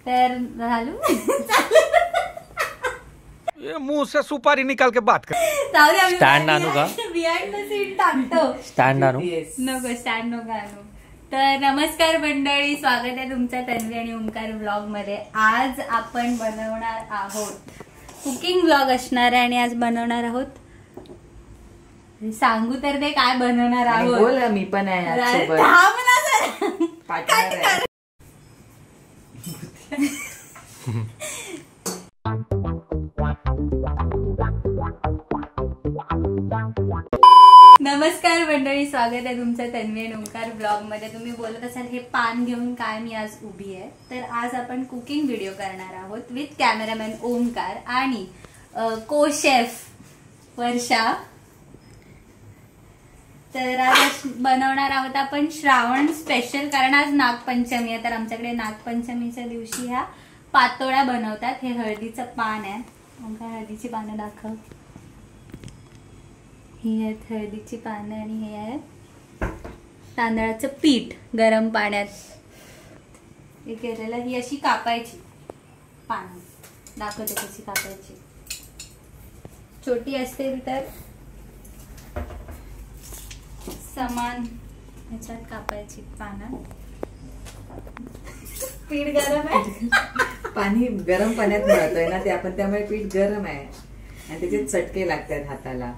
तर झालू ये मुंह से सुपारी निकाल के बात कर। स्टँड आणू का? बिहाइंड द सीन टाकतो। स्टँड आणू नको, स्टँड नको आणू। तर नमस्कार मंडळी, स्वागत आहे तुमचं तन्वी आणि ओमकार व्लॉग मध्ये। आज आपण बनवणार आहोत कुकिंग व्लॉग असणार आहे आणि आज बनवणार आहोत, सांगू तर ते काय बनवणार आहोत। बोल, मी पण आहे सोबत। थांब ना जरा, पार्टनर आहे। नमस्कार मंडळी, स्वागत आहे तुमचं तन्वी आणि ओमकार ब्लॉग मध्ये। तुम्ही बोलत असाल हे पान घेऊन काय मी आज उभी आहे, तर आज आपण कुकिंग व्हिडिओ करणार आहोत विथ कॅमेरामॅन ओमकार आणि को शेफ वर्षा। तर आज बनवणार आहोत आपण श्रावण स्पेशल, कारण आज नागपंचमी आहे। तर आमच्याकडे नागपंचमीच्या दिवशी ह्या पातोळ्या बनवतात। हे हळदीचं पान आहे, ओमकार हळदीची पानं दाखव। ही आहेत हळदीची पानं आणि हे आहे तांदळाचं पीठ गरम पाण्यात हे केलेलं। ही अशी कापायची पानं, दाखवते कशी कापायची। छोटी असतील तर समान ह्याच्यात कापायची पानं। पीठ गरम आहे, पाणी गरम पाण्यात मळतोय ना ते आपण, त्यामुळे पीठ गरम आहे आणि त्याचे चटके लागतात हाताला।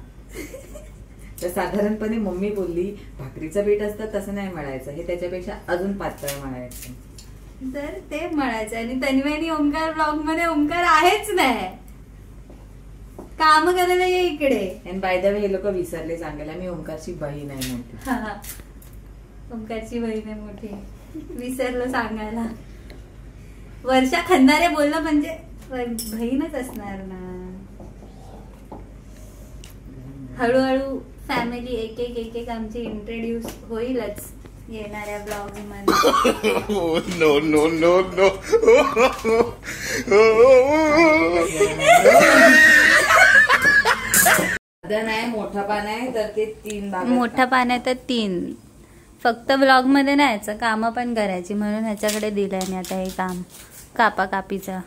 तर साधारणपणे मम्मी बोलली भाकरीचं पीठ असतं तसं नाही मळायचं, हे त्याच्यापेक्षा अजून पातळ मळायचं। तर ते मळायचं आणि तन्वी आणि ओमकार ब्लॉग मध्ये ओमकार आहेच नाही, काम करायला ये इकडे। आणि बाय द वे हे लोक विसरले सांगायला, मी ओमकारची बहीण आहे मोठी। ओमकारची बहीण आहे मोठी, विसरलं सांगायला। वर्षा खंदारे बोललं म्हणजे बहीणच असणार ना। हळूहळू फॅमिली एक एक आमची इंट्रोड्यूस होईलच येणाऱ्या ब्लॉग मध्ये। नो नो नो नो नाही, मोठा पान आहे तर ते 3 भाग। मोठा पान आहे तर 3, फक्त ब्लॉग मध्ये नाही यायचं, काम पण करायची, म्हणून ह्याच्याकडे दिलंय मी आता हे काम कापा कापीचा।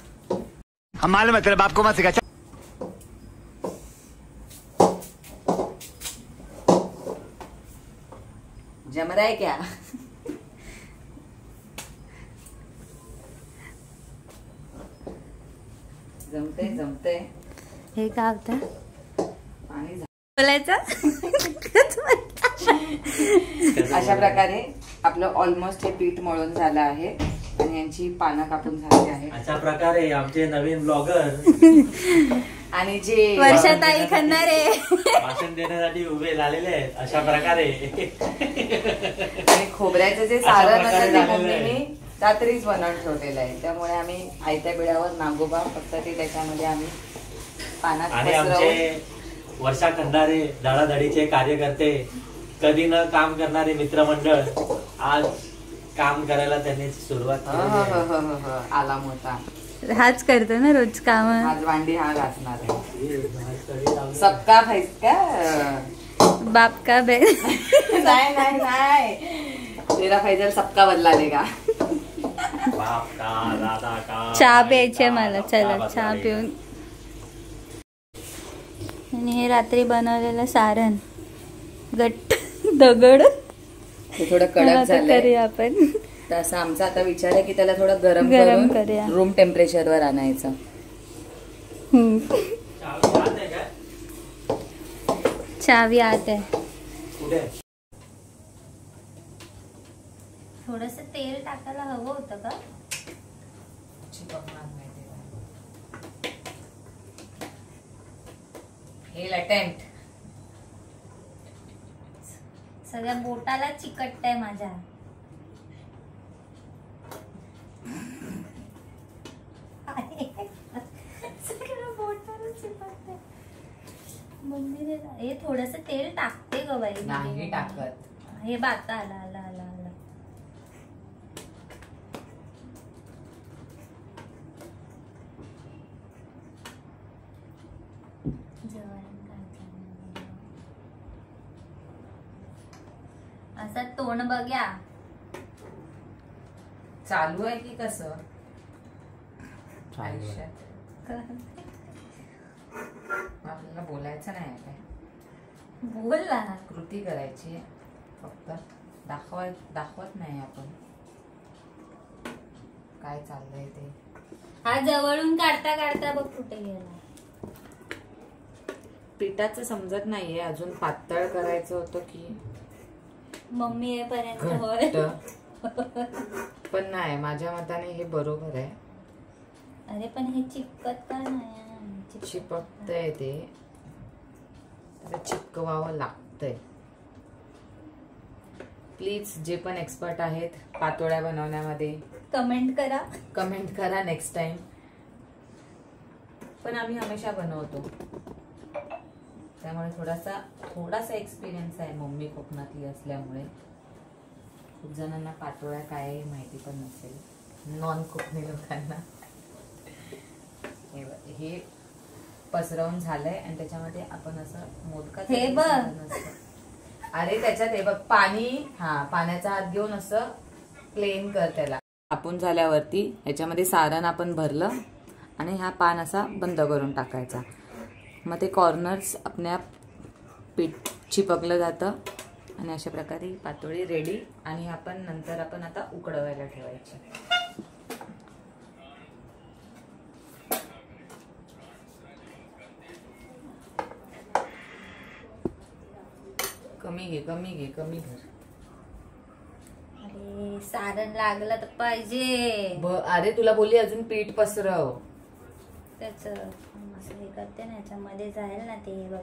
मालूम है तेरे बाप को मत सिखा। जम रहा है क्या? जमते हे काय होतं पाणी बोलायचं। अशा प्रकारे आपलं ऑलमोस्ट हे पीठ मळून झालं आहे आणि यांची पानं कापून झाली आहे। अशा प्रकारे आमचे नवीन ब्लॉगर आणि जे वर्षाताई खंदारे भाषण देण्यासाठी उभे झालेले आहेत। अशा प्रकारे आणि खोबऱ्याचं जे सारण असतं ते मम्मीने रात्रीच बनवून ठेवलेलं आहे, त्यामुळे आम्ही आयत्या बिड्यावर नागोबा फक्त ते त्याच्यामध्ये आम्ही पानात आणि आमचे वर्षा खंदारे धडाधडीचे कार्यकर्ते, कधी न काम करणारे मित्रमंडळ आज काम करायला त्यांनी सुरुवात केली। आला मोठा हाच करतो ना रोज काम। आज भांडी हा घासणार आहे। सबका फैस का बाप का बे नाही नाही नाही, तेरा फैजल सबका बदला देगा। बाप का दादा का चहा प्यायचे मला, चला चहा पिऊन। आणि हे रात्री बनवलेलं सारण गट्ट दगड ते थोडं कडक झालंय करूया आपण। तसं आमचा आता विचार आहे की त्याला थोडं गरम करूया, रूम टेम्परेचर वर आणायचं। चावी आत आहे। कुठे थोडस तेल टाकायला हवं होतं का? Fail attempt. सगळ्या बोटाला चिकटतंय माझ्या। सगळं बोटाला चिकटतंय। मम्मीने हे थोडस तेल टाकते ग बाई। नाही टाकत, हे बाता आला आला आला आला। असं तोंड बघ्या चालू आहे की कसं? आयुष्यात आपल्याला बोलायचं नाही काय, बोल ना. कृती करायची फक्त, दाखवत नाही आपण काय चाललंय ते. हा जवळून काढता काढता बघ कुठे गेला. पिठाचं समजत नाहीये अजून, पातळ करायचं होतं की मम्मी येईपर्यंत होय. पण नाही, माझ्या मताने हे बरोबर आहे. अरे पण हे चिपकत का नाही? चिपकतंय ते, चिपकवावं लागतंय. प्लीज जे पण एक्सपर्ट आहेत पातोळ्या बनवण्यामध्ये कमेंट करा नेक्स्ट टाइम. पण आम्ही हमेशा बनवतो, त्यामुळे थोडासा एक्सपिरियन्स आहे. मम्मी कोकणातली असल्यामुळे खूप जणांना पातोळ्या काय माहिती पण नसेल, नॉन कोकणी लोकांना. हे पसरवून झालंय आणि त्याच्यामध्ये आपण असं मोदकाचं हे बघ. अरे त्याच्यात हे बघ पाणी, पाण्याचा हात घेऊन असं प्लेन कर त्याला. कापून झाल्यावरती ह्याच्यामध्ये सारण आपण भरलं आणि हा पान असा बंद करून टाकायचा. मग ते कॉर्नर्स आपल्या पीठ चिपकलं जातं आणि अशा प्रकारे पातोळी रेडी. आणि नंतर आपण आता उकडवायला ठेवायची. कमी धर. अरे सारण लागलं तर पाहिजे. अरे तुला बोलली अजून पीठ पसरव. त्याच असं हे करते ना, याच्यामध्ये जाईल ना ते. बघ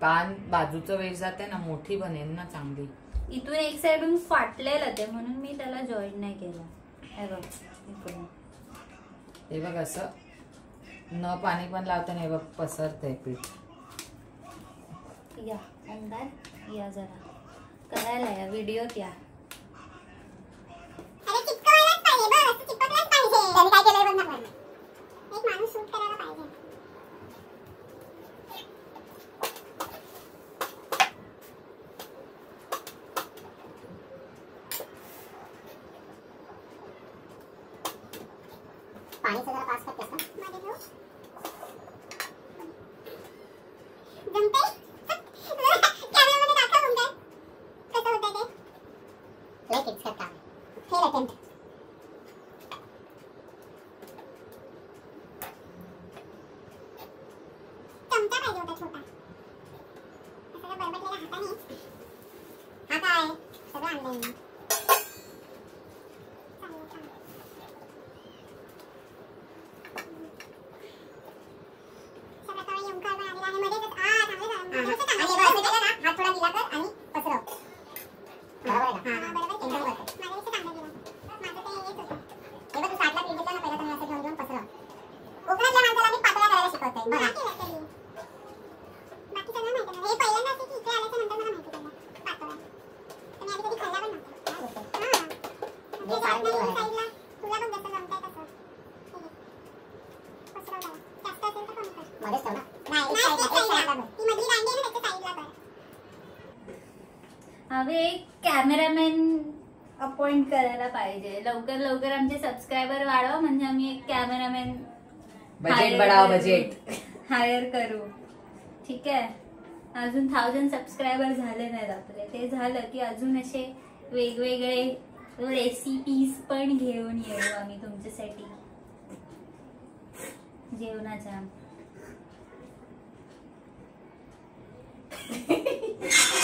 पान बाजूचं वेळ जाते ना, मोठी बनेल ना चांगली. इथून एक साइडून फाटलेलं ते, म्हणून मी त्याला जॉईन नाही केलं. हे बघ इकडून, हे बघ असं न पाणी पण लावता नाही बघ पसरतंय पीठ. या अंगात या, जरा करायला या व्हिडिओत या. पाणी जरा पास करतेस ना माझे भाऊ जमते कॅमेरामध्ये दाखव तुमच्या कसं होतं ते. लय किट्स करता फेल अटेम्प्ट. चमचा पाहिजे होता छोटा, असं बरबटलेल्या हाताने. हा काय सगळं आणलंय मी. हवे एक कॅमेरामॅन अपॉइंट करायला पाहिजे. लवकर लवकर आमचे सबस्क्रायबर वाढवा, म्हणजे आम्ही एक कॅमेरामॅन बजेट बढ़ाओ, बजेट हायर करू. ठीक आहे. अजून 1000 सबस्क्रायबर झाले नाहीत आपले. ते झालं की अजून असे वेगवेगळे रेसिपीज पण घेऊन येऊ आम्ही तुमच्यासाठी जेवणाच्या.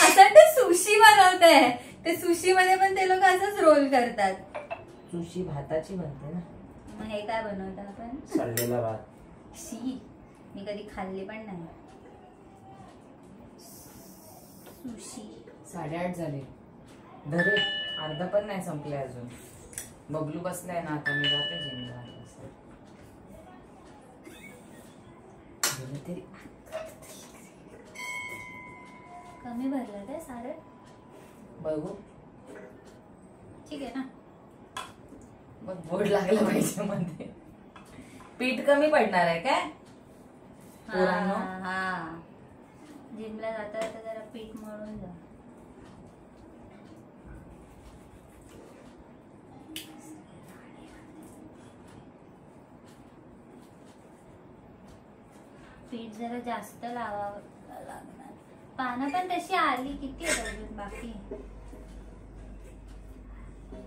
असं ते सुशी बनवतंय. ते सुशी मध्ये पण ते लोक असंच रोल करतात. सुशी भाताची बनते ना. मग हे काय बनवतात आपण? सडलेला भात. शी, मी कधी खाल्ली पण नाही सुशी. 8:30 झाले. धरे अर्धा पण नाही संपले अजून. बबलू बसलाय ना आता, मी जाते जिमला. कमी भरलं ते सारं. बघू ठीक आहे ना. मग बोर्ड लागला पाहिजे मध्ये. पीठ कमी पडणार आहे काय? हा, जिमला जाता जाता जरा पीठ मळून जा. पीठ जरा जास्त लावावं लागणार. पानं पण तशी आली, किती आहेत अजून बाकी.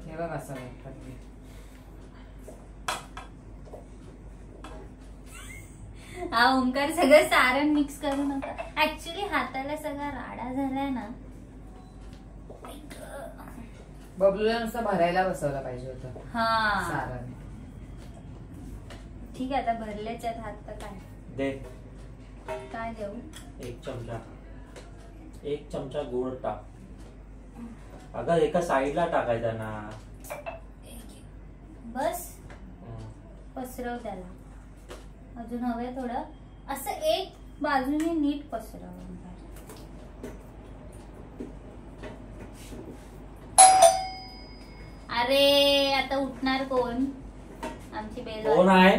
हे बघ असं वाटतं. हा ओंकार सगळं सारण मिक्स करू नका. ऍक्च्युली हाताला सगळा राडा झालाय ना. बबलूला नुसतं भरायला बसवलं पाहिजे होतं हा सारण. ठीक आहे, आता भरल्याच्यात हात तर काय दे. काय देऊ. 1 चमचा गोड टाक. अगं एका साईडला टाकायचा ना. बस पसरव त्याला. अजून हवंय थोडं. असं एक बाजूने नीट पसरव. अरे आता उठणार कोण. आमची बेल कोण आहे.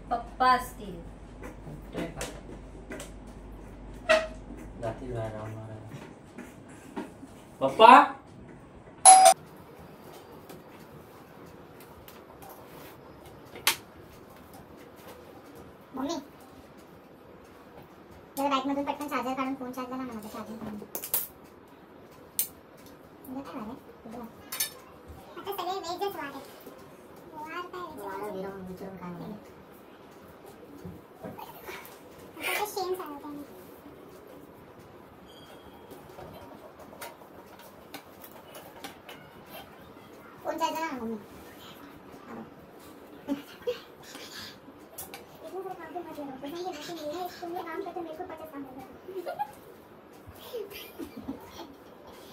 पप्पा असतील. जातील बाहेर राहून मारायला. पप्पा मम्मी जरा बॅग मधून पटकन चार्जर काढून फोन चार्जर लावा ना. माझा चार्जर काढून काय झालं. आता सगळे वेजच वाढ आहेत. वाढ काय विचारून काय नाही. आता शेण चालवते मी. फोन चार्जर लावा मम्मी.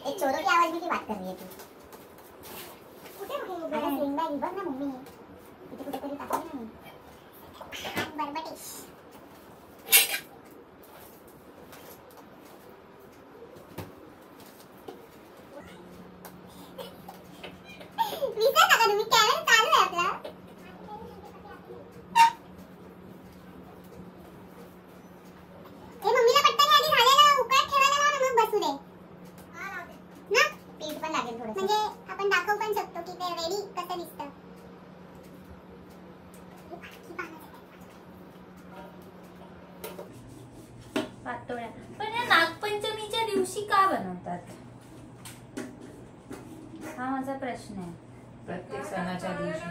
एक चोरों की आवाज में की बात कर रही है तू. कुठे बघा सिंगला रिवर ना मम्मी. इथे कुठेतरी टाकली ना मी. बरबटीश. विसर नका तुम्ही. कॅमेरा चालू आहे आपला. मम्मीला पटकन आधी झालेलं उकळत ठेवायला लाव ना, मग बसू दे ना. पीठ पण लागेल थोडं, म्हणजे आपण दाखवू पण शकतो की ते रेडी कसं दिसतं. पातोळ्या पण या नागपंचमीच्या दिवशी का बनवतात, हा माझा प्रश्न आहे. प्रत्येक सणाच्या दिवशी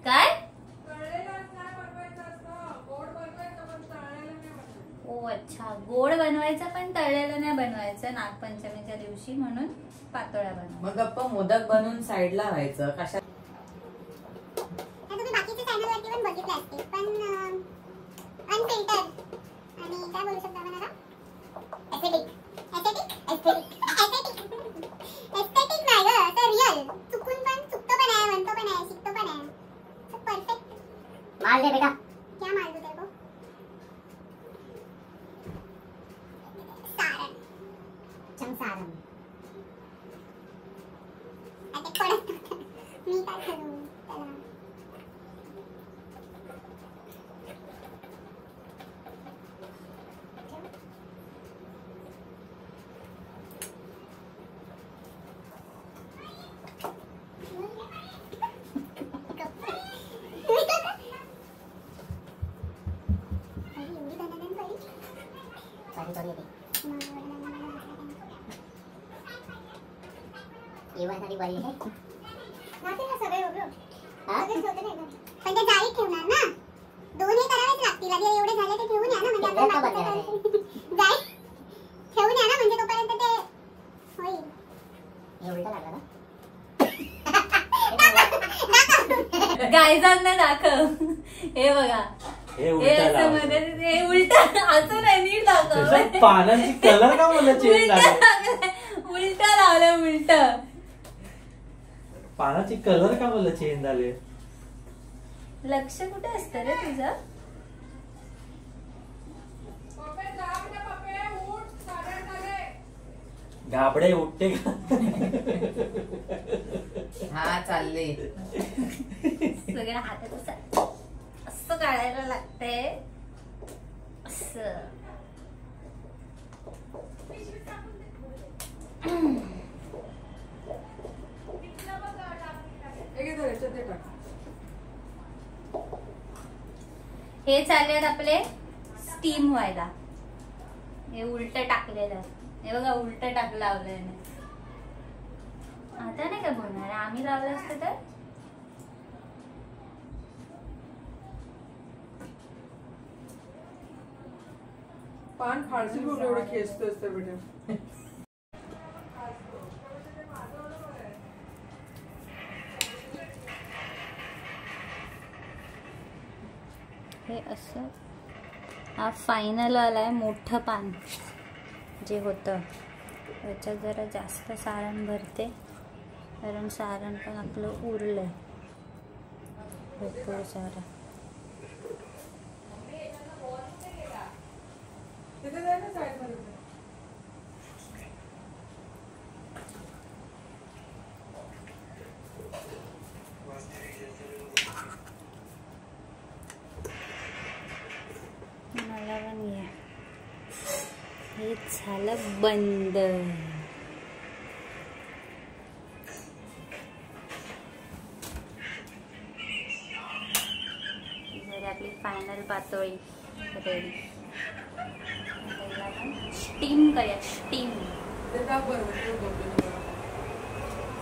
काय. ओ अच्छा, गोड बनवायचं पण तळलेलं नाही बनवायचं नागपंचमीच्या दिवशी, म्हणून पातोळ्या बनव. मग गप्प मोदक बनवून साईडला व्हायचं. कशा तुम्ही बाकीच्या चॅनलवरती पण बघितले असते, पण अनफिल्टर्ड आणि काय बोलू शकता आपण आता, एस्थेटिक नाही ग, तर रिअल. चुकून पण चुकतो पण आहे, म्हणतो पण आहे, शिकतो पण आहे. परफेक्ट माल दे बेटा. क्या माल दे तेरे को. सारण चमसारण. आता पडत मी काय करू त्याला. येवासाठी बाई आहे नाते ना सगळे उभे सगळे होते नाही पण ते जाळीत ठेवणार ना. दोन हे करावेच लागतील. आधी एवढे झाले ते ठेवून या ना, म्हणजे आपण जाळीत ठेवून या ना, म्हणजे तोपर्यंत ते होईल. हे उलटा लागला ना. गायजांना दाखव. हे बघा, हे हे उलटा असं लाव. मध्ये हे उलट असं नाही, नीट दाखव. त्याच्यात पानांची कलर का मला चेंज झाले. उलटा लावलं, उलट. पानाची कलर का मला चेंज झाले. लक्ष कुठे असतं रे तुझं. घाबडे उठते का. हा चालले. सगळ्या हातात असं काढायला लागतंय असं. हे चाललेत आपले स्टीम व्हायला. हे उलट टाकलेलं, हे बघा उलट लावलंय. आता नाही का बोलणार, आम्ही लावलं असतं तर. पान फाळशी बघ एवढं खेचतो असतं बेटा. हे असं हा फायनल आलाय मोठं पान जे होतं त्याच्यात जरा जास्त सारण भरते, कारण सारण पण आपलं उरलंय भरपूर सारं. मला पण घ्या. हे झालं बंद. आपली फायनल पातोळी रेडी. स्टीम करूया. स्टीम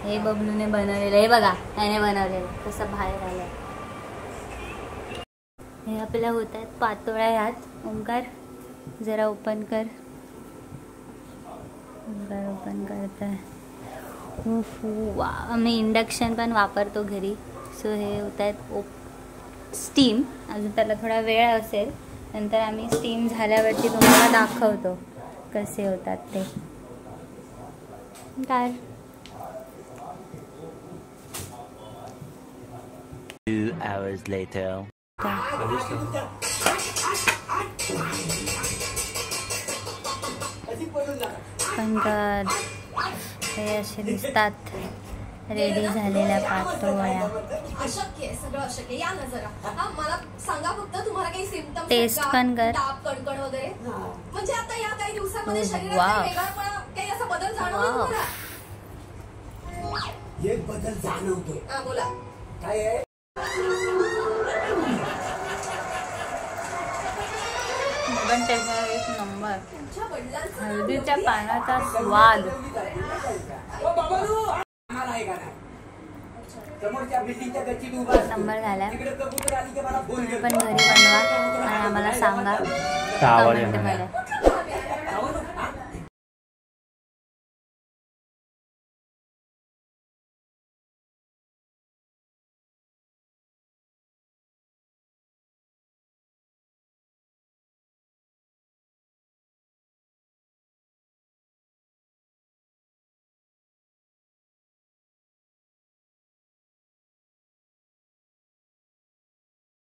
हे बबलूने बनवलेलं. हे बघा त्याने बनवलेलं कसं बाहेर आलं. हे आपल्या होत आहेत पातोळ्या. ह्यात ओंकार जरा ओपन कर. ओंकार ओपन करताय. वा, आम्ही इंडक्शन पण वापरतो घरी. सो हे होत आहेत स्टीम. अजून त्याला थोडा वेळ असेल, नंतर आम्ही स्टीम झाल्यावरती तुम्हाला दाखवतो कसे होतात ते. काय 2 hours later. पंकज हे असे दिसतात रेडी झालेल्या पातोळ्या. अशक्य आहे, सगळं अशक्य. या ना जरा. हा, मला सांगा फक्त तुम्हाला काही सिम्पटम्स, टेस्ट पण कर. ताप, कणकण वगैरे. म्हणजे आता या काही दिवसांमध्ये शरीरात वाव. काही वेगळापणा, काही असा बदल जाणवतो तुम्हाला? एक बदल जाणवतोय. हा, बोला. काय आहे? एक नंबर. हळदीच्या पानाचा स्वाद. नंबर झाला. तुम्ही पण घरी बनवा आणि आम्हाला सांगा कमेंट मध्ये.